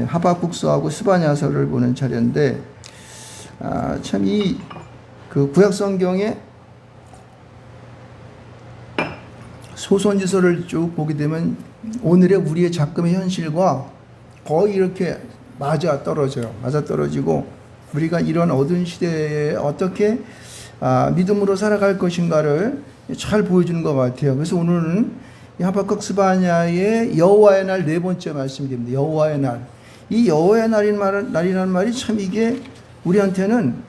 하박국서하고 스바냐서를 보는 차례인데, 참 그 구약 성경에 소선지서를 쭉 보게 되면 오늘의 우리의 작금의 현실과 거의 이렇게 맞아 떨어지고 우리가 이런 어두운 시대에 어떻게 믿음으로 살아갈 것인가를 잘 보여주는 것 같아요. 그래서 오늘은 이 하박국 스바냐의 여호와의 날 네 번째 말씀입니다. 여호와의 날. 이 여호와의 날이라는 말이 참 이게 우리한테는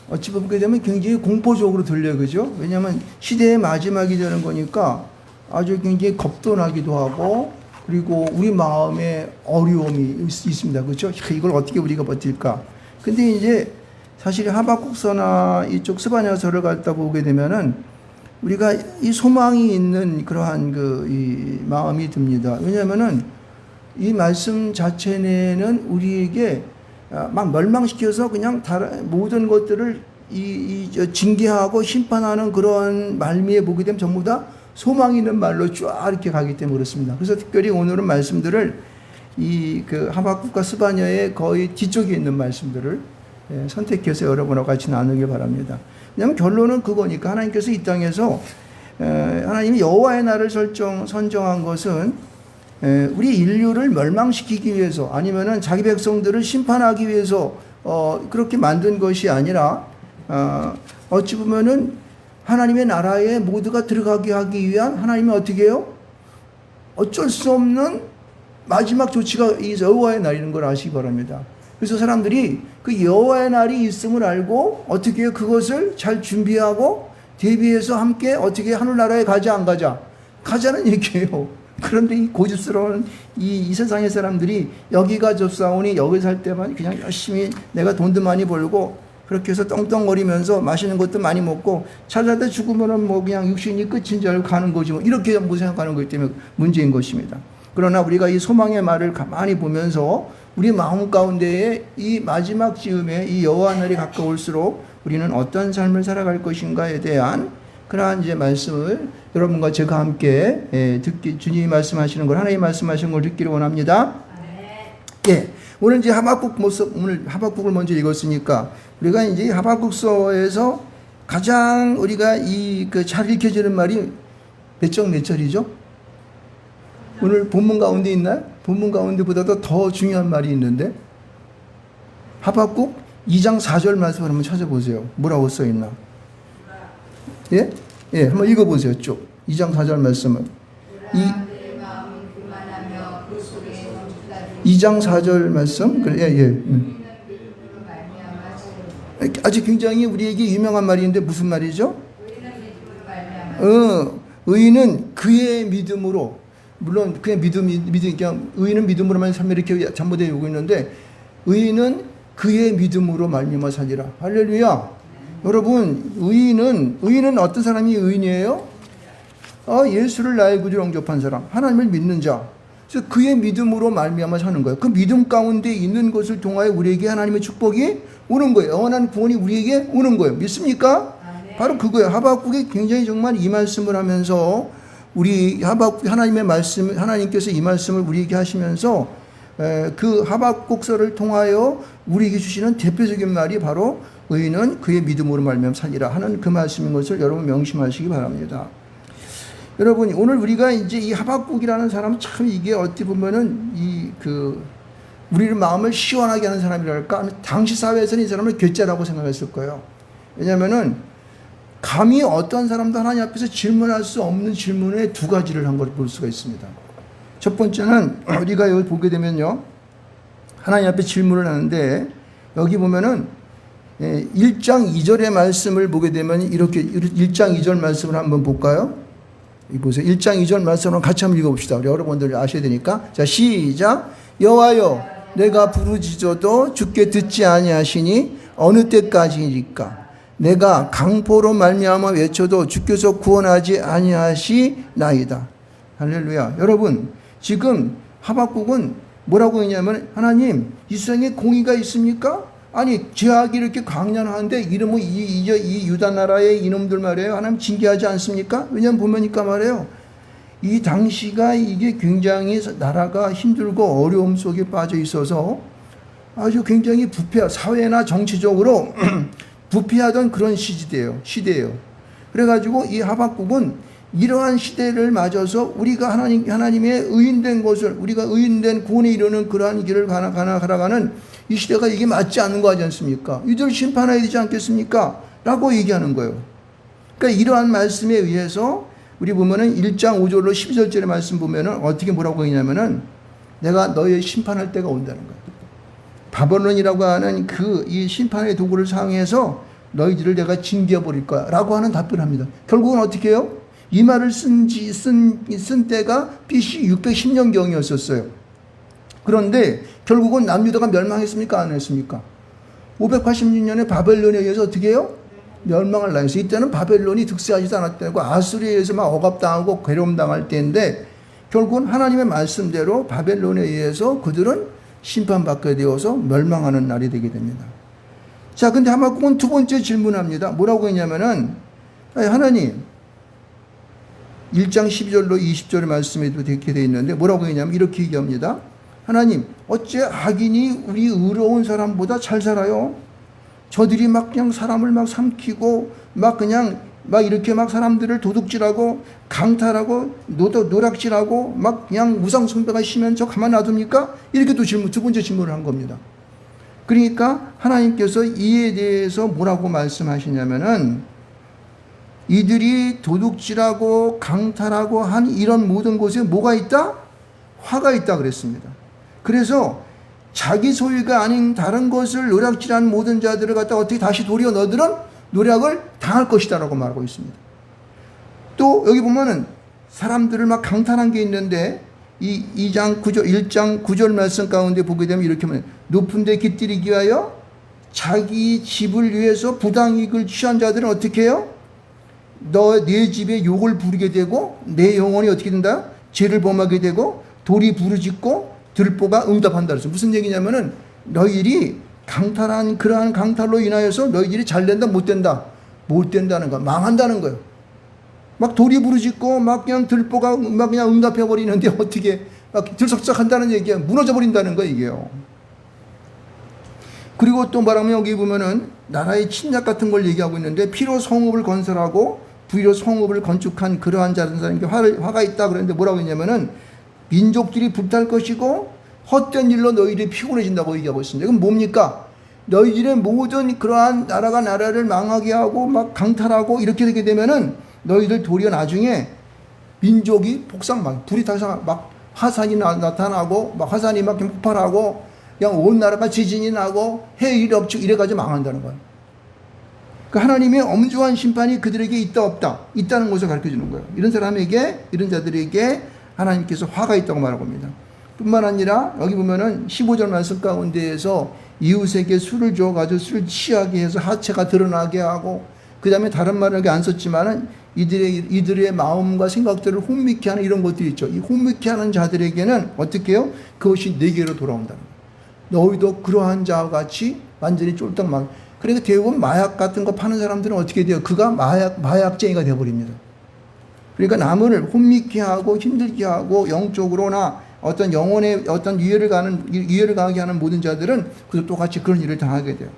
어찌 보게 되면 굉장히 공포적으로 들려요. 그죠? 왜냐하면 시대의 마지막이 되는 거니까 아주 굉장히 겁도 나기도 하고, 그리고 우리 마음에 어려움이 있습니다. 그렇죠? 이걸 어떻게 우리가 버틸까? 근데 이제 사실 하박국서나 이쪽 스바냐서를 갖다 보게 되면은 우리가 이 소망이 있는 그러한 이 마음이 듭니다. 왜냐하면은 이 말씀 자체는 우리에게 막 멸망시켜서 그냥 다른 모든 것들을 징계하고 심판하는 그런 말미에 보게 되면 전부 다 소망 있는 말로 쫙 이렇게 가기 때문에 그렇습니다. 그래서 특별히 오늘은 말씀들을 그 하박국과 스바냐의 거의 뒤쪽에 있는 말씀들을 선택해서 여러분하고 같이 나누길 바랍니다. 왜냐하면 결론은 그거니까 하나님께서 이 땅에서 하나님이 여호와의 날을 선정한 것은 우리 인류를 멸망시키기 위해서 아니면은 자기 백성들을 심판하기 위해서 그렇게 만든 것이 아니라 어찌 보면은 하나님의 나라에 모두가 들어가게 하기 위한 하나님이 어떻게 해요? 어쩔 수 없는 마지막 조치가 이 여호와의 날이라는 걸 아시기 바랍니다. 그래서 사람들이 그 여호와의 날이 있음을 알고 어떻게 해요? 그것을 잘 준비하고 대비해서 함께 어떻게 하늘나라에 가자 안 가자? 가자는 얘기예요. 그런데 이 고집스러운 이 세상의 사람들이 여기가 접사오니 여기 살 때만 그냥 열심히 내가 돈도 많이 벌고 그렇게 해서 떵떵거리면서 맛있는 것도 많이 먹고 찾아다 죽으면은 뭐 그냥 육신이 끝인 줄 알고 가는 거지 뭐 이렇게 생각하는 거기 때문에 문제인 것입니다. 그러나 우리가 이 소망의 말을 가만히 보면서 우리 마음 가운데에 이 마지막 즈음에 이 여호와 날이 가까울수록 우리는 어떤 삶을 살아갈 것인가에 대한 그러한 이제 말씀을 여러분과 제가 함께 주님이 말씀하시는 걸, 하나님 말씀하시는 걸 듣기를 원합니다. 예. 오늘 이제 오늘 하박국을 먼저 읽었으니까 우리가 이제 하박국서에서 가장 우리가 잘 읽혀지는 말이 몇 절이죠? 오늘 본문 가운데 있나요? 본문 가운데보다도 더 중요한 말이 있는데 하박국 2장 4절 말씀을 한번 찾아보세요. 뭐라고 써 있나? 예? 예, 한번 읽어보세요. 쭉. 2장 4절 말씀을. 2장 4절 말씀? 그래, 아주 굉장히 우리에게 유명한 말인데 무슨 말이죠? 의인은 그의 믿음으로, 물론 그냥 그냥 의인은 믿음으로만 살면 이렇게 잘못되어 오고 있는데 의인은 그의 믿음으로 말미암아 살리라. 할렐루야. 여러분, 의인은 어떤 사람이 의인이에요? 예수를 나의 구주로 영접한 사람, 하나님을 믿는 자. 그래서 그의 믿음으로 말미암아 사는 거예요. 그 믿음 가운데 있는 것을 통하여 우리에게 하나님의 축복이 오는 거예요. 영원한 구원이 우리에게 오는 거예요. 믿습니까? 바로 그거예요. 하박국이 굉장히 정말 이 말씀을 하면서 우리 하나님의 말씀, 하나님께서 이 말씀을 우리에게 하시면서 그 하박국서를 통하여 우리에게 주시는 대표적인 말이 바로 의인은 그의 믿음으로 말미암아 살리라 하는 그 말씀인 것을 여러분 명심하시기 바랍니다. 여러분, 오늘 우리가 이제 이 하박국이라는 사람은 참 이게 어떻게 보면은 우리를 마음을 시원하게 하는 사람이랄까? 당시 사회에서는 이 사람을 괴짜라고 생각했을 거예요. 왜냐면은 감히 어떤 사람도 하나님 앞에서 질문할 수 없는 질문에 두 가지를 한 걸 볼 수가 있습니다. 첫 번째는 우리가 여기 보게 되면요. 하나님 앞에 질문을 하는데 여기 보면은 1장 2절의 말씀을 보게 되면 이렇게 1장 2절 말씀을 한번 볼까요? 이 보세요. 1장 2절 말씀을 같이 한번 읽어봅시다. 우리 여러분들 아셔야 되니까. 자, 시작. 여호와여, 내가 부르짖어도 주께 듣지 아니하시니 어느 때까지일까? 내가 강포로 말미암아 외쳐도 주께서 구원하지 아니하시나이다. 할렐루야. 여러분, 지금 하박국은 뭐라고 했냐면 하나님, 이 세상에 공의가 있습니까? 아니, 죄악이 이렇게 강렬한데 이러면 이 유다 나라의 이놈들 말이에요. 하나님 징계하지 않습니까? 왜냐면 보니까 말이에요. 이 당시가 이게 굉장히 나라가 힘들고 어려움 속에 빠져 있어서 아주 굉장히 사회나 정치적으로 부패하던 그런 시대예요. 그래가지고 이 하박국은 이러한 시대를 맞아서 우리가 하나님의 의인된 것을, 우리가 의인된 구원에 이르는 그러한 길을 가나가는 이 시대가 이게 맞지 않는 거 하지 않습니까? 이들 심판해야 되지 않겠습니까? 라고 얘기하는 거예요. 그러니까 이러한 말씀에 의해서 우리 보면은 1장 5절로 12절의 말씀 보면은 어떻게 뭐라고 했냐면은 내가 너의 심판할 때가 온다는 거예요. 바벨론이라고 하는 이 심판의 도구를 사용해서 너희들을 내가 징계해 버릴 거야 라고 하는 답변을 합니다. 결국은 어떻게 해요? 이 말을 쓴 때가 BC 610년경이었어요. 그런데 결국은 남유다가 멸망했습니까? 안 했습니까? 586년에 바벨론에 의해서 어떻게 해요? 멸망을 당했어요. 이때는 바벨론이 득세하지도 않았다고 아수리에 의해서 막 억압당하고 괴로움당할 때인데 결국은 하나님의 말씀대로 바벨론에 의해서 그들은 심판받게 되어서 멸망하는 날이 되게 됩니다. 자, 근데 하박국은 두 번째 질문합니다. 뭐라고 했냐면은 하나님 1장 12절로 20절의 말씀에도 이렇게 되어 있는데 뭐라고 했냐면 이렇게 얘기합니다. 하나님 어째 악인이 우리 의로운 사람보다 잘 살아요? 저들이 막 그냥 사람을 막 삼키고 막 그냥 막 이렇게 막 사람들을 도둑질하고 강탈하고 노락질하고 막 그냥 우상숭배가 심한 저 가만 놔둡니까? 이렇게 또 두 번째 질문을 한 겁니다. 그러니까 하나님께서 이에 대해서 뭐라고 말씀하시냐면은 이들이 도둑질하고 강탈하고 한 이런 모든 곳에 뭐가 있다? 화가 있다 그랬습니다. 그래서 자기 소유가 아닌 다른 것을 노략질한 모든 자들을 갖다 어떻게 다시 도리어 너들은 노략을 당할 것이다 라고 말하고 있습니다. 또 여기 보면은 사람들을 막 강탈한 게 있는데 이 1장 9절 말씀 가운데 보게 되면 이렇게 하면 높은 데 깃들이기 위하여 자기 집을 위해서 부당이익을 취한 자들은 어떻게 해요? 내 집에 욕을 부르게 되고 내 영혼이 어떻게 된다? 죄를 범하게 되고 돌이 부르짖고 들보가 응답한다 그랬어요. 무슨 얘기냐면은 너희들이 강탈한 그러한 강탈로 인하여서 너희들이 잘 된다 못 된다는 거 망한다는 거예요. 막 돌이 부르짖고 막 그냥 들보가 막 그냥 응답해 버리는데 어떻게 막 들썩썩한다는 얘기야. 무너져 버린다는 거 이게요. 그리고 또 말하면 여기 보면은 나라의 침략 같은 걸 얘기하고 있는데 피로 성읍을 건설하고 부위로 성읍을 건축한 그러한 자들에게 화가 있다 그랬는데 뭐라고 했냐면은 민족들이 불탈 것이고 헛된 일로 너희들이 피곤해진다고 얘기하고 있습니다. 이건 뭡니까? 너희들의 모든 그러한 나라를 망하게 하고 막 강탈하고 이렇게 되게 되면은 너희들 도리어 나중에 민족이 불이 타서 막 화산이 나타나고 막 화산이 막 폭발하고 그냥 온 나라가 지진이 나고 해일이 없고 이래가지고 망한다는 거예요. 그러니까 하나님의 엄중한 심판이 그들에게 있다 없다 있다는 것을 가르쳐 주는 거예요. 이런 자들에게 하나님께서 화가 있다고 말하고 합니다. 뿐만 아니라 여기 보면은 15절 말씀 가운데에서 이웃에게 술을 줘가지고 술 취하게 해서 하체가 드러나게 하고 그 다음에 다른 말을 여기 안 썼지만은 이들의 마음과 생각들을 혼미케 하는 이런 것들이 있죠. 이 혼미케 하는 자들에게는 어떻게 해요? 그것이 내게로 돌아온다는 거예요. 너희도 그러한 자와 같이 완전히 쫄딱 그러니까 대부분 마약 같은 거 파는 사람들은 어떻게 돼요? 그가 마약쟁이가 되어버립니다. 그러니까 남을 혼미케 하고 힘들게 하고 영적으로나 어떤 영혼의 어떤 유해를 가하게 하는 모든 자들은 그도 똑같이 그런 일을 당하게 돼요.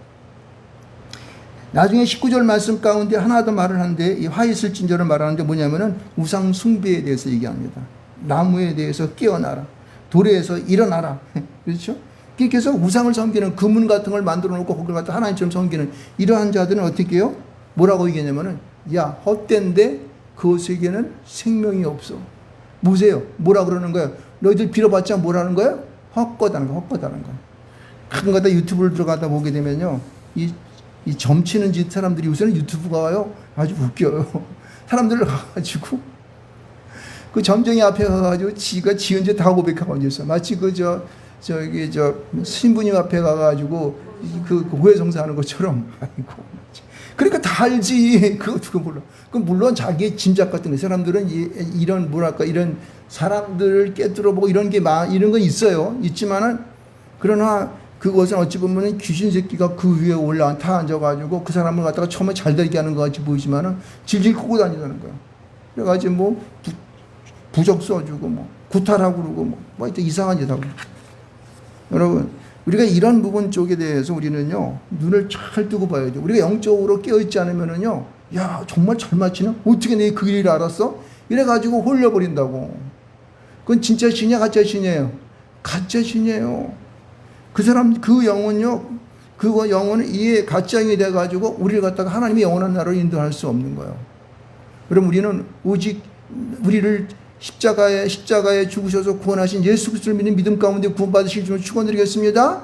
나중에 19절 말씀 가운데 하나 더 말을 하는데 이 화 있을 징조를 말하는데 뭐냐면은 우상 숭배에 대해서 얘기합니다. 나무에 대해서 깨어나라. 돌에서 일어나라. 그렇죠? 그래서 우상을 섬기는 금문 같은 걸 만들어 놓고 거기를 갖다 하나님처럼 섬기는 이러한 자들은 어떻게 해요? 뭐라고 얘기하냐면은 야 헛된데 그것에게는 생명이 없어. 보세요. 뭐라 그러는 거예요? 너희들 빌어봤자 뭐라는 거예요? 헛거다는 거. 가끔 가다 유튜브를 들어가다 보게 되면요. 이 점치는 짓 사람들이 요새는 유튜브가 와요. 아주 웃겨요. 사람들 가가지고 그 점쟁이 앞에 가가지고 지가 지은 죄 다 고백하고 앉아있어. 마치 신부님 앞에 가가지고 그 고해성사하는 것처럼. 아이고. 그러니까 다 알지. 그거 몰라. 그 물론 자기의 짐작 같은 거 사람들은 이런 이런 사람들을 깨뜨려보고 이런 건 있어요. 있지만은 그러나 그것은 어찌 보면 귀신 새끼가 그 위에 타 앉아가지고 그 사람을 갖다가 처음에 잘 되게 하는 것 같이 보이지만은 질질 끄고 다니다는 거야. 그래가지고 부적 써주고 뭐 구타라고 그러고 뭐 하여튼 이상한 짓 하고. 여러분, 우리가 이런 부분 쪽에 대해서 우리는요 눈을 잘 뜨고 봐야 돼요. 우리가 영적으로 깨어있지 않으면은요, 야 정말 잘 맞히나? 어떻게 내 그 일을 알았어? 이래가지고 홀려버린다고. 그건 진짜 신이야 가짜 신이에요? 가짜 신이에요. 그 사람 그 영혼요, 그거 영혼은 이에 가짜 영이 돼가지고 우리를 갖다가 하나님의 영원한 나라로 인도할 수 없는 거예요. 그럼 우리는 오직 우리를 십자가에 죽으셔서 구원하신 예수 그리스도를 믿는 믿음 가운데 구원받으실 줄 축원드리겠습니다.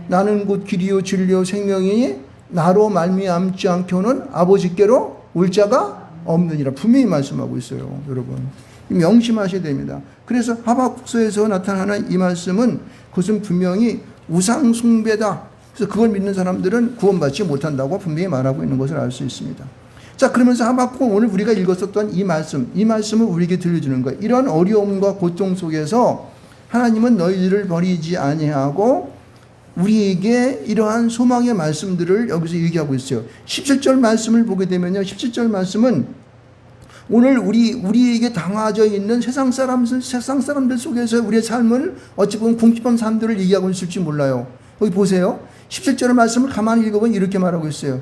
나는 곧 길이요 진리요 생명이니 나로 말미암지 않고는 아버지께로 올 자가 없느니라 분명히 말씀하고 있어요. 여러분 명심하셔야 됩니다. 그래서 하박국서에서 나타나는 이 말씀은 그것은 분명히 우상 숭배다. 그래서 그걸 믿는 사람들은 구원받지 못한다고 분명히 말하고 있는 것을 알 수 있습니다. 자, 그러면서 하박국은 오늘 우리가 읽었었던 이 말씀을 우리에게 들려주는 거예요. 이런 어려움과 고통 속에서 하나님은 너희들을 버리지 아니하고 우리에게 이러한 소망의 말씀들을 여기서 얘기하고 있어요. 17절 말씀을 보게 되면요, 17절 말씀은 오늘 우리에게 당하져 있는 세상 사람들 속에서 우리의 삶을 어찌 보면 궁핍한 삶들을 얘기하고 있을지 몰라요. 여기 보세요. 17절 말씀을 가만히 읽어보면 이렇게 말하고 있어요.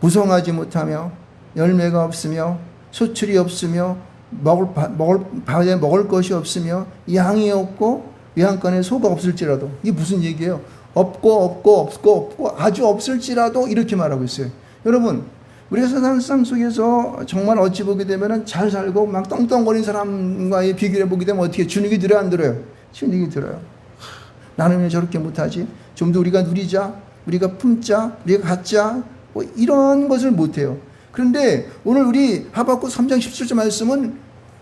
무성하지 못하며 열매가 없으며 소출이 없으며 먹을 것이 없으며 양이 없고 외양간에 소가 없을지라도. 이게 무슨 얘기예요? 없고 아주 없을지라도 이렇게 말하고 있어요. 여러분, 우리가 세상 속에서 정말 어찌 보게 되면 잘 살고 막 떵떵거리는 사람과의 비교해 보게 되면 어떻게 주눅이 들어요 안 들어요? 주눅이 들어요. 나는 왜 저렇게 못하지? 좀 더 우리가 누리자, 우리가 품자, 우리가 갖자, 뭐 이런 것을 못해요. 그런데 오늘 우리 하박국 3장 17절 말씀은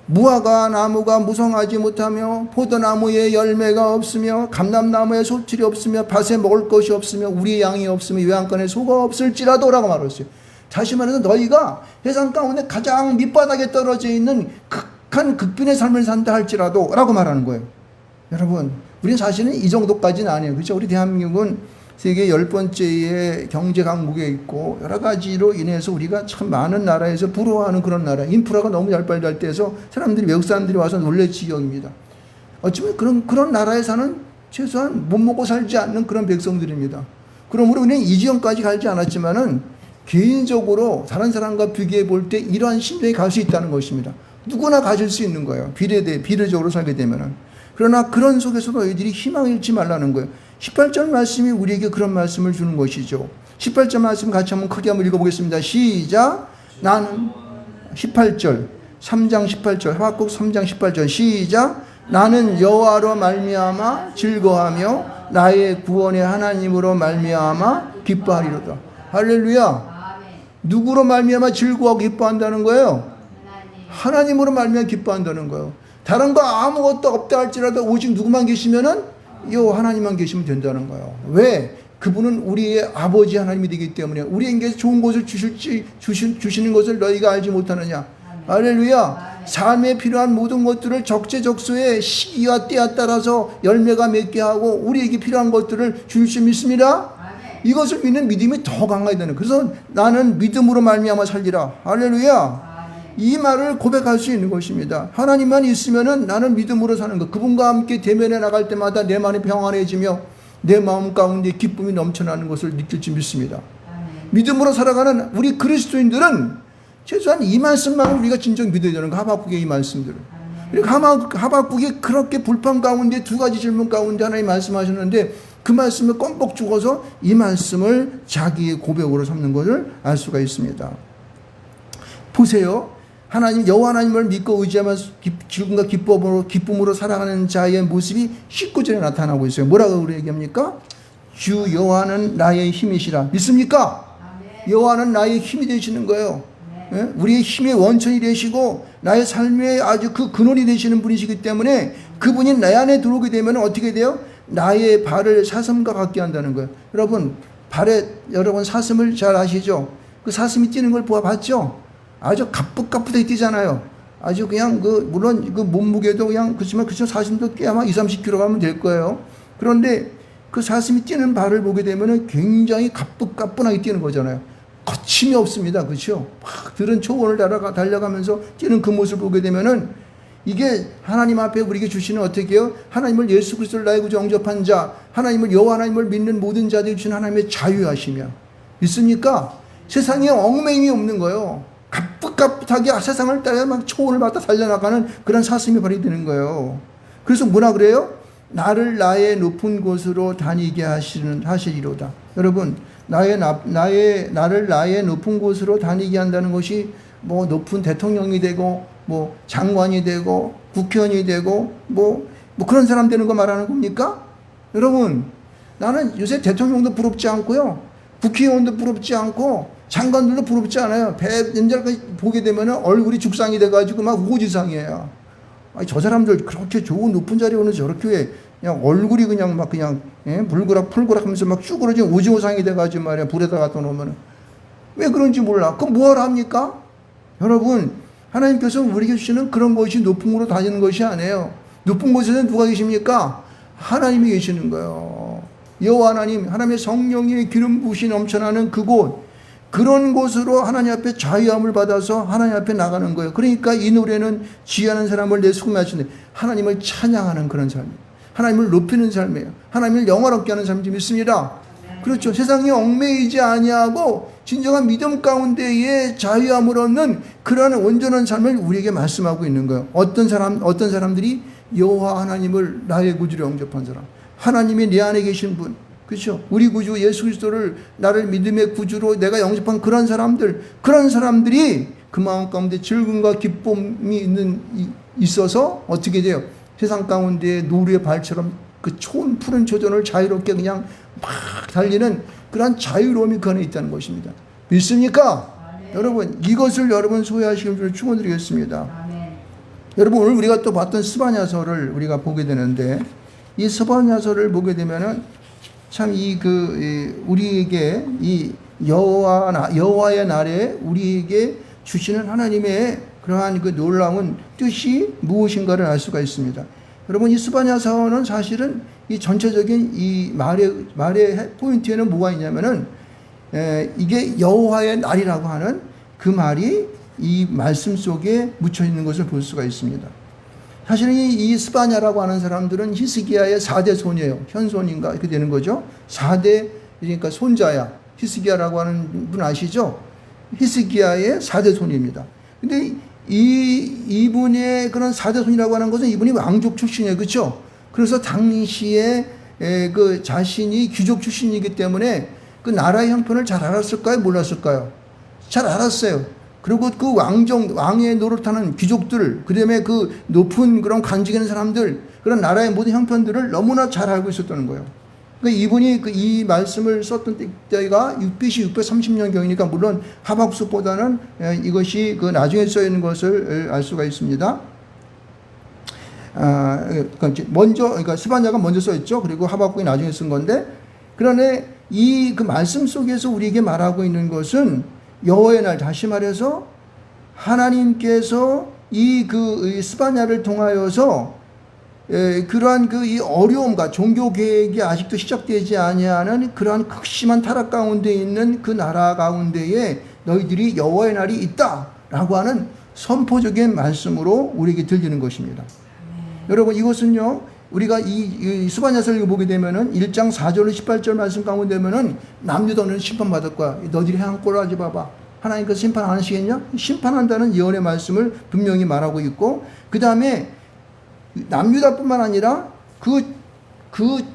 무화과 나무가 무성하지 못하며 포도나무에 열매가 없으며 감람나무에 소출이 없으며 밭에 먹을 것이 없으며 우리의 양이 없으며 외양간에 소가 없을지라도 라고 말했어요. 다시 말해서 너희가 세상 가운데 가장 밑바닥에 떨어져 있는 극빈의 삶을 산다 할지라도 라고 말하는 거예요. 여러분, 우리는 사실은 이 정도까지는 아니에요. 그렇죠? 우리 대한민국은 세계 10번째의 경제 강국에 있고 여러 가지로 인해서 우리가 참 많은 나라에서 부러워하는 그런 나라. 인프라가 너무 잘 발달돼서 사람들이, 외국 사람들이 와서 놀랄 지경입니다. 어쩌면 그런 나라에 사는 최소한 못 먹고 살지 않는 그런 백성들입니다. 그러므로 우리는 이 지경까지 가지 않았지만은 개인적으로 다른 사람과 비교해 볼 때 이러한 심정이 갈 수 있다는 것입니다. 누구나 가질 수 있는 거예요. 비례적으로 살게 되면은. 그러나 그런 속에서 너희들이 희망을 잃지 말라는 거예요. 18절 말씀이 우리에게 그런 말씀을 주는 것이죠. 18절 말씀 같이 한번 크게 한번 읽어보겠습니다. 시작. 나는 18절 3장 18절 하박국 3장 18절 시작. 나는 여호와로 말미암아 즐거하며 나의 구원의 하나님으로 말미암아 기뻐하리로다. 할렐루야. 누구로 말미암아 즐거워하고 기뻐한다는 거예요? 하나님으로 말미암아 기뻐한다는 거예요. 다른 거 아무것도 없다 할지라도 오직 누구만 계시면은 요 하나님만 계시면 된다는 거예요. 왜? 그분은 우리의 아버지 하나님이 되기 때문에 우리에게 좋은 것을 주시는 것을 너희가 알지 못하느냐. 할렐루야. 삶에 필요한 모든 것들을 적재적소에 시기와 때에 따라서 열매가 맺게 하고 우리에게 필요한 것들을 줄 수 믿습니다. 이것을 믿는 믿음이 더 강해야 되는. 그래서 나는 믿음으로 말미암아 살리라. 할렐루야. 이 말을 고백할 수 있는 것입니다. 하나님만 있으면은 나는 믿음으로 사는 것. 그분과 함께 대면해 나갈 때마다 내 마음이 평안해지며 내 마음 가운데 기쁨이 넘쳐나는 것을 느낄 줄 믿습니다. 믿음으로 살아가는 우리 그리스도인들은 최소한 이 말씀만은 우리가 진정 믿어야 되는 거. 하박국의 이 말씀들을. 그리고 하박국이 그렇게 불판 가운데 두 가지 질문 가운데 하나님 말씀하셨는데 그 말씀을 껌뻑 죽어서 이 말씀을 자기의 고백으로 삼는 것을 알 수가 있습니다. 보세요. 하나님, 여호와 하나님을 믿고 의지하면 즐거움과 기쁨으로 살아가는 자의 모습이 19절에 나타나고 있어요. 뭐라고 얘기합니까? 주 여호와는 나의 힘이시라. 믿습니까? 여호와는 나의 힘이 되시는 거예요. 예? 우리의 힘의 원천이 되시고 나의 삶의 아주 그 근원이 되시는 분이시기 때문에 그분이 내 안에 들어오게 되면 어떻게 돼요? 나의 발을 사슴과 같게 한다는 거예요. 여러분 사슴을 잘 아시죠? 그 사슴이 뛰는 걸 봤죠? 아주 가쁘게 뛰잖아요. 아주 그냥 물론 그 몸무게도 그냥 그렇지만 사슴도 꽤 아마 20-30kg 가면 될 거예요. 그런데 그 사슴이 뛰는 발을 보게 되면은 굉장히 가뿐하게 뛰는 거잖아요. 거침이 없습니다. 그렇죠? 막 들은 초원을 달려가면서 뛰는 그 모습을 보게 되면은 이게 하나님 앞에 우리에게 주시는 어떻게 해요? 하나님을 예수 그리스도를 나의 구주 영접한 자, 하나님을 여호와 하나님을 믿는 모든 자들이 주신 하나님의 자유하시며 있습니까? 세상에 얽매임이 없는 거예요. 가쁘하게 세상을 따라 막 초원을 받아 달려나가는 그런 사슴이 발휘되는 거예요. 그래서 뭐라 그래요? 나를 나의 높은 곳으로 다니게 하시리로다. 여러분, 나를 나의 높은 곳으로 다니게 한다는 것이 뭐 높은 대통령이 되고 뭐 장관이 되고 국회의원이 되고 뭐 그런 사람 되는 거 말하는 겁니까? 여러분, 나는 요새 대통령도 부럽지 않고요, 국회의원도 부럽지 않고 장관들도 부럽지 않아요. 연장까지 보게 되면 얼굴이 죽상이 돼가지고 막 우고지상이에요. 아니, 저 사람들 그렇게 좋은 높은 자리에 오는 저렇게 그냥 얼굴이 그냥 막 그냥 불그락 하면서 막 쭈그러진 오징어상이 돼가지고 말이야, 불에다 갖다 놓으면 왜 그런지 몰라. 그럼 뭐하러 합니까? 여러분, 하나님께서 우리에게 주시는 그런 것이 높은 곳으로 다니는 것이 아니에요. 높은 곳에는 누가 계십니까? 하나님이 계시는 거예요. 여호와 하나님, 하나님의 성령의 기름 부으시 넘쳐나는 그곳, 그런 곳으로 하나님 앞에 자유함을 받아서 하나님 앞에 나가는 거예요. 그러니까 이 노래는 지혜하는 사람을 내 수금에 하시는데 하나님을 찬양하는 그런 삶이에요. 하나님을 높이는 삶이에요. 하나님을 영화롭게 하는 삶이 믿습니다. 그렇죠. 세상에 얽매이지 아니하고 진정한 믿음 가운데에 자유함을 얻는 그러한 온전한 삶을 우리에게 말씀하고 있는 거예요. 어떤 사람들이 여호와 하나님을 나의 구주로 영접한 사람, 하나님이 내 안에 계신 분, 그렇죠. 우리 구주 예수 그리스도를 나를 믿음의 구주로 내가 영접한 그런 사람들이 그 마음 가운데 즐거움과 기쁨이 있어서 어떻게 돼요? 세상 가운데 노루의 발처럼 그 푸른 초전을 자유롭게 그냥 막 달리는 그런 자유로움이 그 안에 있다는 것입니다. 믿습니까? 아멘. 여러분, 이것을 여러분 소유하시길 줄 축원드리겠습니다. 아멘. 여러분, 오늘 우리가 또 봤던 스바냐서를 우리가 보게 되는데, 이 스바냐서를 보게 되면은 참 우리에게 이 여호와의 날에 우리에게 주시는 하나님의 그러한 그 놀라운 뜻이 무엇인가를 알 수가 있습니다. 여러분, 이 스바냐서는 사실은 이 전체적인 이 말의 포인트에는 뭐가 있냐면은 이게 여호와의 날이라고 하는 그 말이 이 말씀 속에 묻혀 있는 것을 볼 수가 있습니다. 사실은 이 스바냐라고 하는 사람들은 히스기야의 4대 손이에요. 현손인가 이렇게 되는 거죠. 4대, 그러니까 손자야. 히스기야라고 하는 분 아시죠? 히스기야의 4대 손입니다. 근데 이분의 그런 4대 손이라고 하는 것은 이분이 왕족 출신이에요. 그렇죠? 그래서 당시에 그 자신이 귀족 출신이기 때문에 그 나라의 형편을 잘 알았을까요? 몰랐을까요? 잘 알았어요. 그리고 그 왕의 노릇하는 귀족들, 그 다음에 그 높은 그런 관직 있는 사람들, 그런 나라의 모든 형편들을 너무나 잘 알고 있었다는 거예요. 그러니까 이분이 이 말씀을 썼던 때가 BC 630년경이니까 물론 하박국보다는 이것이 그 나중에 써 있는 것을 알 수가 있습니다. 그러니까 스바냐가 먼저 써 있죠. 그리고 하박국이 나중에 쓴 건데, 그러나 그 말씀 속에서 우리에게 말하고 있는 것은 여호와의 날, 다시 말해서 하나님께서 이 스바냐를 통하여서 그러한 이 어려움과 종교 계획이 아직도 시작되지 아니하는 그러한 극심한 타락 가운데 있는 그 나라 가운데에 너희들이 여호와의 날이 있다라고 하는 선포적인 말씀으로 우리에게 들리는 것입니다. 여러분, 이것은요, 우리가 이 스바냐서를 보게 되면은 1장 4절 18절 말씀 가운데 되면은 남유다는 심판받을 거야. 너희들이 행한 꼴을 하지 봐봐. 하나님께서 심판 안 하시겠냐? 심판한다는 예언의 말씀을 분명히 말하고 있고, 그 다음에 남유다뿐만 아니라 그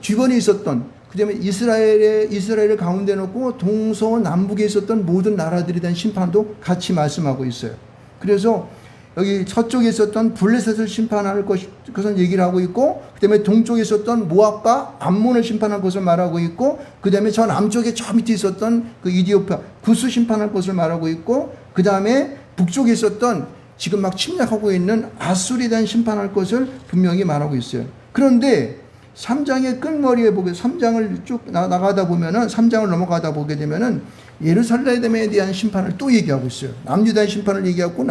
주변에 있었던, 그 다음에 이스라엘을 가운데 놓고 동서남북에 있었던 모든 나라들에 대한 심판도 같이 말씀하고 있어요. 그래서 여기 서쪽에 있었던 블레셋을 심판할 것을 얘기를 하고 있고, 그 다음에 동쪽에 있었던 모압과 암몬을 심판할 것을 말하고 있고, 그 다음에 저 남쪽에 저 밑에 있었던 그 이디오피아 구스 심판할 것을 말하고 있고, 그 다음에 북쪽에 있었던 지금 막 침략하고 있는 아수리에 대한 심판할 것을 분명히 말하고 있어요. 그런데 3장의 끝머리에 3장을 쭉 나가다 보면은, 3장을 넘어가다 보게 되면은 예루살렘에 대한 심판을 또 얘기하고 있어요. 남유다의 심판을 얘기하고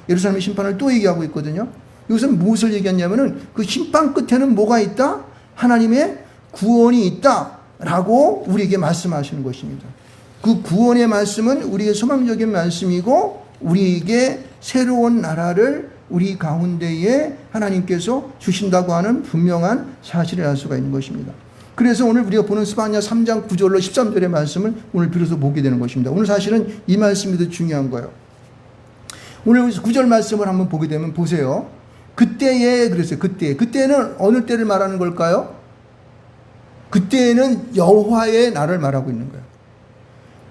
예루살렘의 심판을 또 얘기하고 있거든요. 이것은 무엇을 얘기하냐면은 그 심판 끝에는 뭐가 있다? 하나님의 구원이 있다라고 우리에게 말씀하시는 것입니다. 그 구원의 말씀은 우리에게 소망적인 말씀이고, 우리에게 새로운 나라를 우리 가운데에 하나님께서 주신다고 하는 분명한 사실을 알 수가 있는 것입니다. 그래서 오늘 우리가 보는 스바냐 3장 9절로 13절의 말씀을 오늘 비로소 보게 되는 것입니다. 오늘 사실은 이 말씀이 더 중요한 거예요. 오늘 9절 말씀을 한번 보게 되면 보세요. 그때에 그랬어요. 그때는 어느 때를 말하는 걸까요? 그때에는 여호와의 날을 말하고 있는 거예요.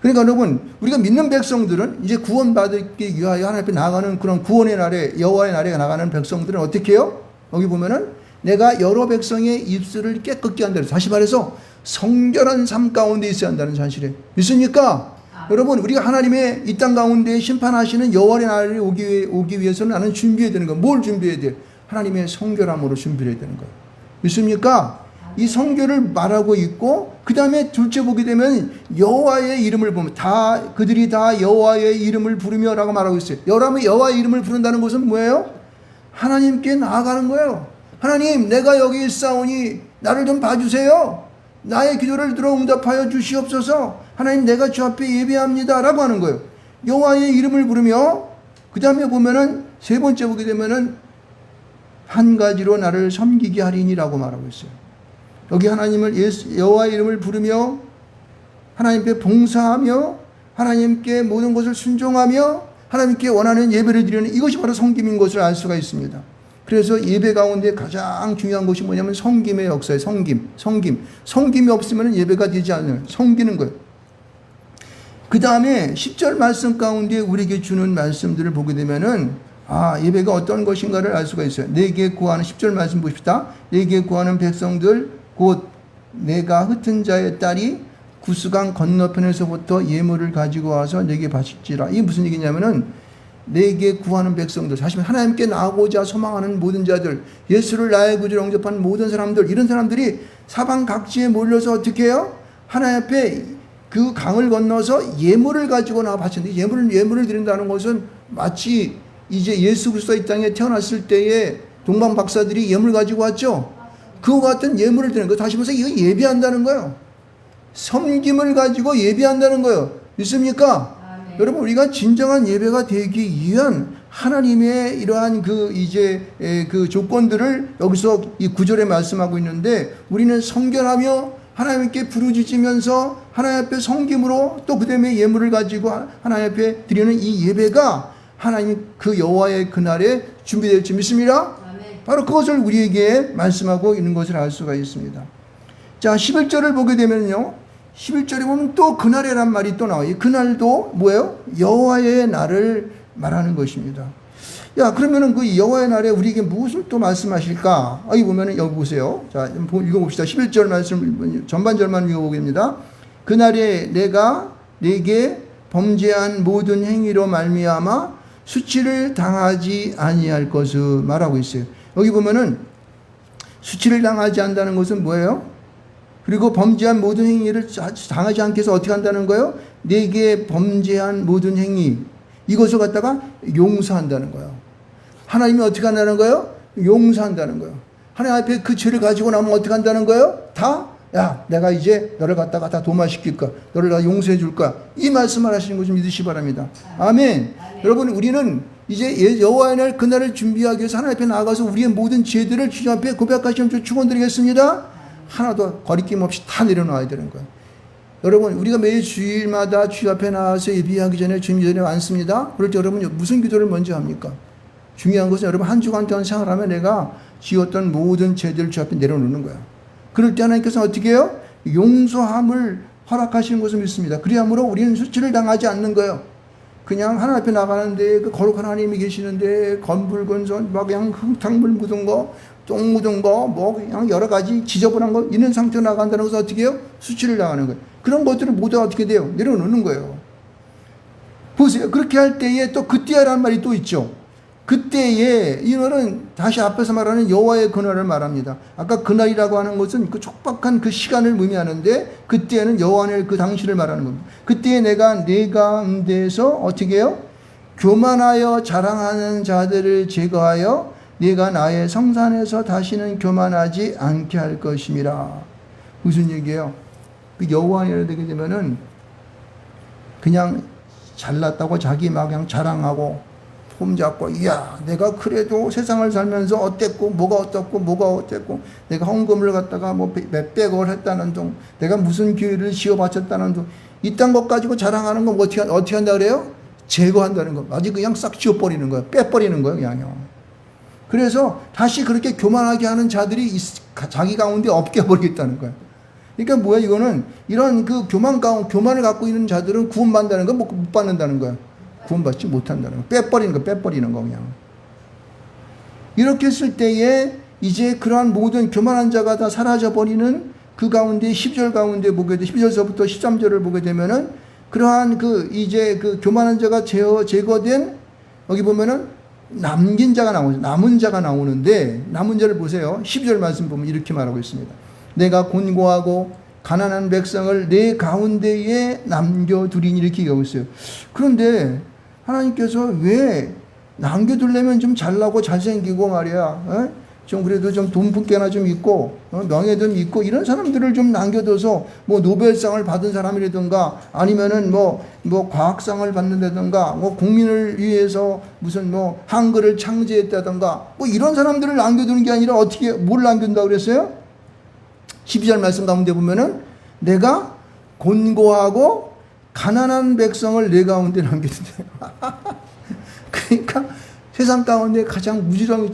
그러니까 여러분, 우리가 믿는 백성들은 이제 구원받기 위하여 하나님 앞에 나아가는 그런 구원의 날에, 여호와의 날에 나가는 백성들은 어떻게 해요? 여기 보면은 내가 여러 백성의 입술을 깨끗게 한다. 다시 말해서 성결한 삶 가운데 있어야 한다는 사실이에요. 믿습니까? 여러분, 우리가 하나님의 이 땅 가운데 심판하시는 여호와의 날이 오기 위해서는 나는 준비해야 되는 거예요. 뭘 준비해야 돼요? 하나님의 성결함으로 준비해야 되는 거예요. 믿습니까? 이 성결을 말하고 있고, 그 다음에 둘째 보게 되면 여호와의 이름을 보면 그들이 다 여호와의 이름을 부르며라고 말하고 있어요. 여호와의 이름을 부른다는 것은 뭐예요? 하나님께 나아가는 거예요. 하나님, 내가 여기 있사오니 나를 좀 봐주세요. 나의 기도를 들어 응답하여 주시옵소서. 하나님, 내가 주 앞에 예배합니다 라고 하는 거예요. 여호와의 이름을 부르며, 그 다음에 보면은 세 번째 보게 되면은 한 가지로 나를 섬기게 하리니라고 말하고 있어요. 여기 하나님을 여호와의 이름을 부르며 하나님께 봉사하며 하나님께 모든 것을 순종하며 하나님께 원하는 예배를 드리는 이것이 바로 섬김인 것을 알 수가 있습니다. 그래서 예배 가운데 가장 중요한 것이 뭐냐면 섬김의 역사예요. 섬김이 없으면 예배가 되지 않아요. 섬기는 거예요. 그 다음에 10절 말씀 가운데 우리에게 주는 말씀들을 보게 되면은 예배가 어떤 것인가를 알 수가 있어요. 내게 구하는 10절 말씀 보십시다. 내게 구하는 백성들 곧 내가 흩은 자의 딸이 구스강 건너편에서부터 예물을 가지고 와서 내게 바칠지라. 이게 무슨 얘기냐면은 내게 구하는 백성들, 사실 하나님께 나아가고자 소망하는 모든 자들, 예수를 나의 구주로 영접한 모든 사람들, 이런 사람들이 사방 각지에 몰려서 어떻게 해요? 하나님 앞에 그 강을 건너서 예물을 가지고 나와 바치는데, 예물을 드린다는 것은 마치 이제 예수 그리스도 이 땅에 태어났을 때에 동방 박사들이 예물 가지고 왔죠. 그와 같은 예물을 드리는 거. 다시 말해서 이거 예배한다는 거예요. 섬김을 가지고 예배한다는 거예요. 믿습니까? 여러분, 우리가 진정한 예배가 되기 위한 하나님의 이러한 그 조건들을 여기서 이 9절에 말씀하고 있는데, 우리는 성결하며 하나님께 부르짖으면서 하나님 앞에 섬김으로 또 그 다음에 예물을 가지고 하나님 앞에 드리는 이 예배가 하나님 그 여호와의 그날에 준비될 줄 믿습니다. 바로 그것을 우리에게 말씀하고 있는 것을 알 수가 있습니다. 자, 11절을 보게 되면요, 11절에 보면 또 그날이란 말이 또 나와요. 그날도 뭐예요? 여호와의 날을 말하는 것입니다. 그러면은 그 여호와의 날에 우리에게 무엇을 또 말씀하실까? 여기 보면은 여기 보세요. 자, 읽어봅시다. 11절 말씀 전반절만 읽어보겠습니다. 그날에 내가 네게 범죄한 모든 행위로 말미암아 수치를 당하지 아니할 것을 말하고 있어요. 여기 보면은 수치를 당하지 않는다는 것은 뭐예요? 그리고 범죄한 모든 행위를 당하지 않게 해서 어떻게 한다는 거예요? 내게 범죄한 모든 행위, 이것을 갖다가 용서한다는 거예요. 하나님이 어떻게 한다는 거예요? 용서한다는 거예요. 하나님 앞에 그 죄를 가지고 나면 어떻게 한다는 거예요? 내가 이제 너를 갖다가 다 도마시킬 거야. 너를 다 용서해 줄 거야. 이 말씀을 하시는 것을 믿으시기 바랍니다. 아멘. 여러분, 우리는 이제 여호와의 날 그날을 준비하기 위해서 하나님 앞에 나아가서 우리의 모든 죄들을 주님 앞에 고백하시면 저 축원드리겠습니다. 하나도 거리낌 없이 다 내려놔야 되는 거예요. 여러분, 우리가 매일 주일마다 주님 앞에 나와서 예배하기 전에 주님 전에 앉습니다. 그럴 때 여러분 무슨 기도를 먼저 합니까? 중요한 것은 여러분 한 주간 동안 생활하면 내가 지었던 모든 죄들을 주 앞에 내려놓는 거예요. 그럴 때 하나님께서 어떻게 해요? 용서함을 허락하시는 것을 믿습니다. 그리함으로 우리는 수치를 당하지 않는 거예요. 그냥 하나님 앞에 나가는데 그 거룩한 하나님이 계시는데 건불건전 막 그냥 흙탕물 묻은 거, 똥 묻은 거, 뭐 그냥 여러 가지 지저분한 거 이런 상태로 나간다는 것은 어떻게 해요? 수치를 당하는 거예요. 그런 것들을 모두 어떻게 돼요? 내려놓는 거예요. 보세요. 그렇게 할 때에 또 그때야라는 말이 또 있죠. 그때에 이 말은 다시 앞에서 말하는 여호와의 그날을 말합니다. 아까 그날이라고 하는 것은 그 촉박한 그 시간을 의미하는데 그때에는 여호와의 그 당시를 말하는 겁니다. 그때에 내가 내 가운데서 어떻게 해요? 교만하여 자랑하는 자들을 제거하여 내가 나의 성산에서 다시는 교만하지 않게 할 것임이라. 무슨 얘기예요? 그 여호와의 날 되게 되면은 그냥 잘났다고 자기 막 그냥 자랑하고 폼 잡고, 이야, 내가 그래도 세상을 살면서 어땠고, 뭐가 어떻고, 뭐가 어땠고, 내가 헌금을 갖다가 뭐 몇백억을 했다는 둥, 내가 무슨 교회를 지어 바쳤다는 둥, 이딴 것 가지고 자랑하는 건 어떻게 한다 그래요? 제거한다는 거. 아직 그냥 싹 지워버리는 거예요. 빼버리는 거예요, 그냥요. 그래서 다시 그렇게 교만하게 하는 자들이 자기 가운데 없게 해버리겠다는 거예요. 그러니까 뭐야, 이거는 이런 그 교만을 갖고 있는 자들은 구원받는다는 거 못 받는다는 거예요. 구원받지 못한다는 거. 빼버리는 거, 그냥. 이렇게 했을 때에 이제 그러한 모든 교만한 자가 다 사라져버리는 그 가운데 12절 가운데 보게 돼, 12절서부터 13절을 보게 되면은 그러한 이제 그 교만한 자가 제거된, 여기 보면은 남은 자가 나오는데, 남은 자를 보세요. 12절 말씀 보면 이렇게 말하고 있습니다. 내가 곤고하고 가난한 백성을 내 가운데에 남겨두리니, 이렇게 얘기하고 있어요. 그런데 하나님께서 왜 남겨두려면 좀 잘나고 잘생기고 말이야, 좀 그래도 좀 돈 품께나 좀 있고, 명예도 있고, 이런 사람들을 좀 남겨둬서 뭐 노벨상을 받은 사람이라든가, 아니면은 뭐 과학상을 받는다든가, 뭐 국민을 위해서 무슨 뭐 한글을 창제했다든가, 뭐 이런 사람들을 남겨두는 게 아니라 어떻게 뭘 남겨둔다고 그랬어요? 12절 말씀 가운데 보면은 내가 곤고하고 가난한 백성을 내 가운데 남겨둔다. 그러니까 세상 가운데 가장 무지렁이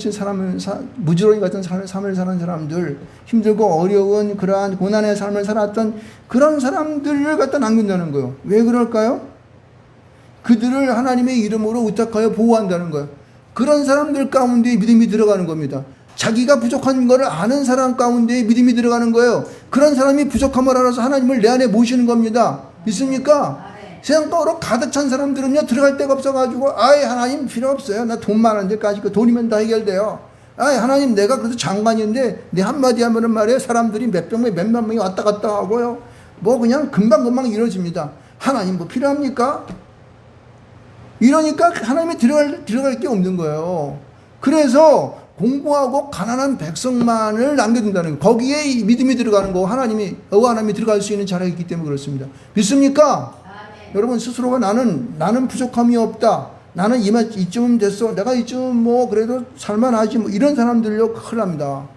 같은 삶을 사는 사람들, 힘들고 어려운 그러한 고난의 삶을 살았던 그런 사람들을 갖다 남긴다는 거예요. 왜 그럴까요? 그들을 하나님의 이름으로 의탁하여 보호한다는 거예요. 그런 사람들 가운데 믿음이 들어가는 겁니다. 자기가 부족한 것을 아는 사람 가운데 믿음이 들어가는 거예요. 그런 사람이 부족함을 알아서 하나님을 내 안에 모시는 겁니다. 믿습니까? 세상 가운데 가득 찬 사람들은요, 들어갈 데가 없어가지고, 아이, 하나님 필요 없어요. 나 돈 많은데, 그 돈이면 다 해결돼요. 아이, 하나님, 내가 그래도 장관인데, 내 한마디 하면은 말이에요, 사람들이 몇만 명이 왔다 갔다 하고요. 뭐 그냥 금방금방 이루어집니다. 하나님 뭐 필요합니까? 이러니까 하나님이 들어갈 게 없는 거예요. 그래서 공부하고 가난한 백성만을 남겨둔다는 거. 거기에 믿음이 들어가는 거, 하나님이 들어갈 수 있는 자리가 있기 때문에 그렇습니다. 믿습니까? 여러분 스스로가 나는 부족함이 없다. 나는 이쯤은 됐어. 내가 이쯤 뭐 그래도 살만하지. 뭐 이런 사람들요 큰일 납니다.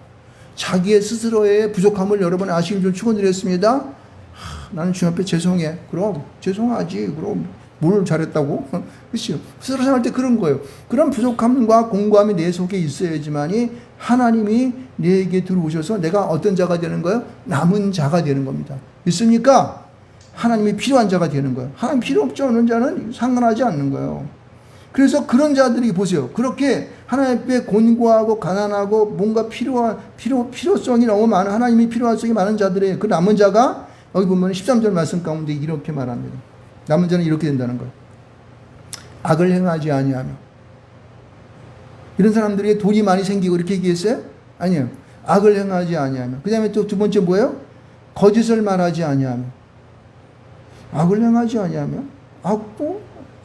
자기의 스스로의 부족함을 여러분 아시길 좀 축원드렸습니다. 나는 주님 앞에 죄송해. 그럼 죄송하지. 그럼 뭘 잘했다고? 그렇죠. 스스로 생각할 때 그런 거예요. 그런 부족함과 공고함이 내 속에 있어야지만이 하나님이 내게 들어오셔서 내가 어떤 자가 되는 거예요? 남은 자가 되는 겁니다. 믿습니까? 하나님이 필요한 자가 되는 거예요. 하나님 필요 없지 않은 자는 상관하지 않는 거예요. 그래서 그런 자들이 보세요. 그렇게 하나님 앞에 곤고하고 가난하고 뭔가 필요성이 너무 많은, 하나님이 필요성이 많은 자들의 그 남은 자가 여기 보면 13절 말씀 가운데 이렇게 말합니다. 남은 자는 이렇게 된다는 거예요. 악을 행하지 아니하며. 이런 사람들에게 돈이 많이 생기고 이렇게 얘기했어요? 아니에요. 악을 행하지 아니하며. 그 다음에 또 두 번째 뭐예요? 거짓을 말하지 아니하며. 악을 행하지 아니하며.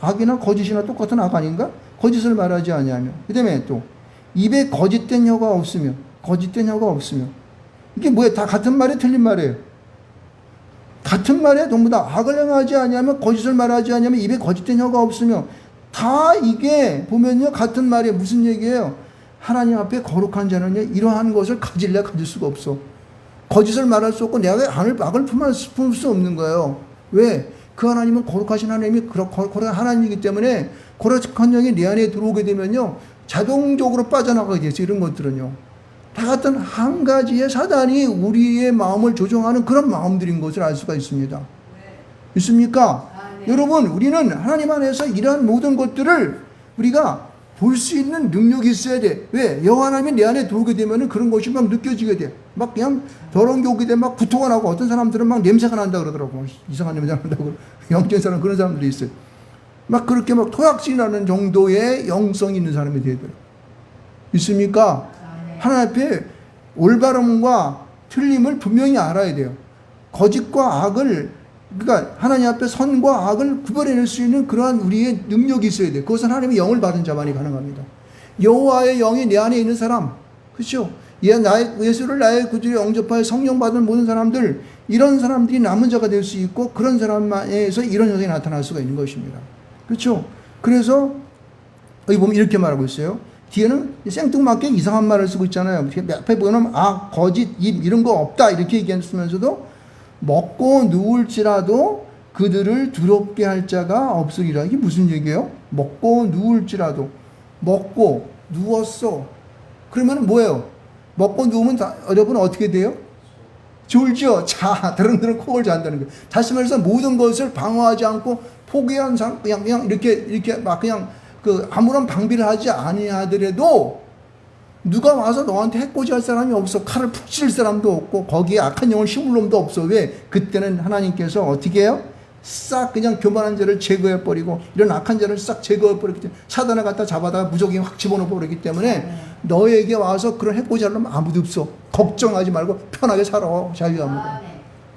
악이나 거짓이나 똑같은 악 아닌가? 거짓을 말하지 아니하며. 그 다음에 또 입에 거짓된 혀가 없으며. 이게 뭐예요? 다 같은 말이에요, 틀린 말이에요? 같은 말이에요. 전부 다 악을 행하지 아니하며 거짓을 말하지 아니하며 입에 거짓된 혀가 없으며. 다 이게 보면요 같은 말이에요. 무슨 얘기예요? 하나님 앞에 거룩한 자는요 이러한 것을 가질 수가 없어. 거짓을 말할 수 없고 내가 악을 품을 수 없는 거예요. 왜? 그 하나님은 거룩하신 하나님이 거룩한 하나님이기 때문에 거룩한 영이 내 안에 들어오게 되면요 자동적으로 빠져나가게 되죠. 이런 것들은요 다 같은 한 가지의 사단이 우리의 마음을 조종하는 그런 마음들인 것을 알 수가 있습니다. 있습니까? 네. 여러분 우리는 하나님 안에서 이러한 모든 것들을 우리가 볼 수 있는 능력이 있어야 돼. 왜? 여호와 하나님이 내 안에 들어오게 되면 그런 것이 막 느껴지게 돼. 막 그냥 더러운 게 오게 되면 막 구토가 나고 어떤 사람들은 막 냄새가 난다 그러더라고. 이상한 냄새 난다고. 영적인 사람 그런 사람들이 있어요. 막 그렇게 막 토약질 나는 정도의 영성이 있는 사람이 되더라고요. 있습니까? 하나님 앞에 올바름과 틀림을 분명히 알아야 돼요. 거짓과 악을, 그러니까 하나님 앞에 선과 악을 구별해낼 수 있는 그러한 우리의 능력이 있어야 돼요. 그것은 하나님의 영을 받은 자만이 가능합니다. 여호와의 영이 내 안에 있는 사람, 그렇죠? 예수를 나의 구주로 영접하여 성령 받은 모든 사람들, 이런 사람들이 남은 자가 될 수 있고 그런 사람에서 이런 현상이 나타날 수가 있는 것입니다. 그렇죠? 그래서 여기 보면 이렇게 말하고 있어요. 뒤에는 생뚱맞게 이상한 말을 쓰고 있잖아요. 앞에 보면 거짓, 입 이런 거 없다 이렇게 얘기하면서도 먹고 누울지라도 그들을 두렵게 할 자가 없으리라. 이게 무슨 얘기예요? 먹고 누울지라도. 먹고 누웠어. 그러면 뭐예요? 먹고 누우면 여러분 어떻게 돼요? 졸죠. 드릉드릉 콕을 잔다는 거예요. 다시 말해서 모든 것을 방어하지 않고 포기한 사람 그냥 이렇게 막 그냥 아무런 방비를 하지 아니하더라도 누가 와서 너한테 해코지할 사람이 없어. 칼을 푹 찔 사람도 없고 거기에 악한 영을 심을 놈도 없어. 왜? 그때는 하나님께서 어떻게 해요? 싹 그냥 교만한 자를 제거해버리고 이런 악한 자를 싹 제거해버리기 때문에 사단을 갖다 잡아다가 무적이 확 집어넣어버리기 때문에 너에게 와서 그런 해코지할 놈 아무도 없어. 걱정하지 말고 편하게 살아. 자유함으로.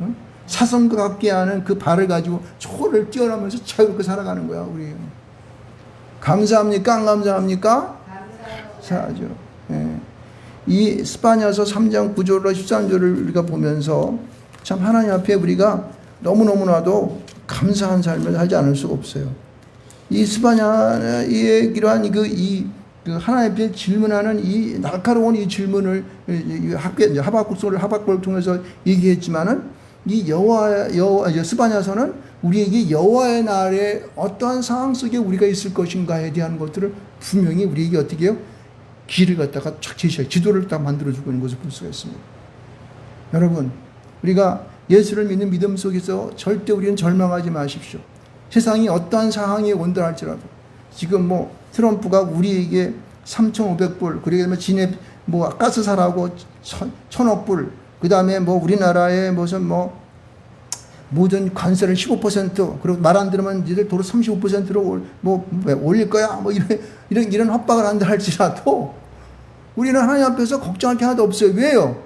응? 사슴과 같게 하는 그 발을 가지고 초를 뛰어나면서 자유롭게 살아가는 거야. 우리 감사합니까? 안 감사합니까? 감사하죠. 예. 이 스바냐서 3장 9절로 13절을 우리가 보면서 참 하나님 앞에 우리가 너무너무나도 감사한 삶을 살지 않을 수가 없어요. 이 스바냐의 이러한 그 하나님 앞에 질문하는 이 날카로운 이 질문을 하박국서를 통해서 얘기했지만은 이 스바냐서는 우리에게 여호와의 날에 어떠한 상황 속에 우리가 있을 것인가에 대한 것들을 분명히 우리에게 어떻게 해요? 길을 갖다가 쫙 제시해 지도를 딱 만들어주고 있는 것을 볼 수가 있습니다. 여러분, 우리가 예수를 믿는 믿음 속에서 절대 우리는 절망하지 마십시오. 세상이 어떠한 상황이 온다 할지라도 지금 트럼프가 우리에게 3,500불 그리고 진해 가스 사라고 1,000억 불 그 다음에 우리나라에 무슨 모든 관세를 15% 그리고 말 안 들으면 니들 도로 35%로 올릴 거야 이런 협박을 한다 할지라도 우리는 하나님 앞에서 걱정할 게 하나도 없어요. 왜요?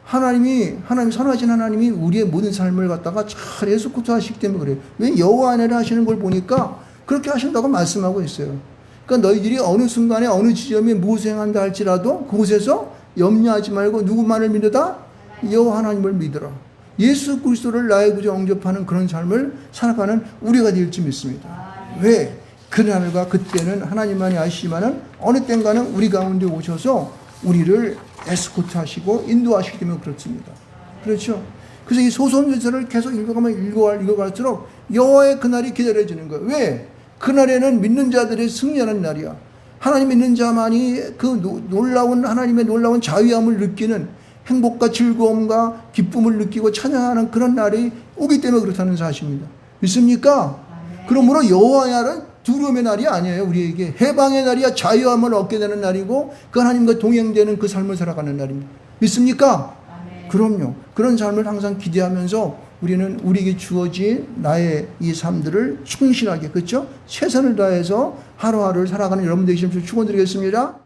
하나님 선하신 하나님이 우리의 모든 삶을 갖다가 잘 예수부터 하시기 때문에 그래요. 왜 여호와 안에를 하시는 걸 보니까 그렇게 하신다고 말씀하고 있어요. 그러니까 너희들이 어느 순간에 어느 지점에 무엇을 행한다 할지라도 그곳에서 염려하지 말고 누구만을 믿으다? 여호와 하나님을 믿으라. 예수 그리스도를 나의 구주 영접하는 그런 삶을 살아가는 우리가 될지 믿습니다. 왜? 그날과 그때는 하나님만이 아시지만은 어느 땐가는 우리 가운데 오셔서 우리를 에스코트 하시고 인도하시기 때문에 그렇습니다. 그렇죠? 그래서 이 소선지서를 계속 읽어갈수록 여호와의 그날이 기다려지는 거예요. 왜? 그날에는 믿는 자들의 승리하는 날이야. 하나님 믿는 자만이 그 놀라운 하나님의 놀라운 자유함을 느끼는 행복과 즐거움과 기쁨을 느끼고 찬양하는 그런 날이 오기 때문에 그렇다는 사실입니다. 믿습니까? 그러므로 여호와의 날은 두려움의 날이 아니에요. 우리에게 해방의 날이야. 자유함을 얻게 되는 날이고 그 하나님과 동행되는 그 삶을 살아가는 날입니다. 믿습니까? 그럼요. 그런 삶을 항상 기대하면서 우리는 우리에게 주어진 나의 이 삶들을 충실하게, 그렇죠? 최선을 다해서 하루하루를 살아가는 여러분 되시길 축원드리겠습니다.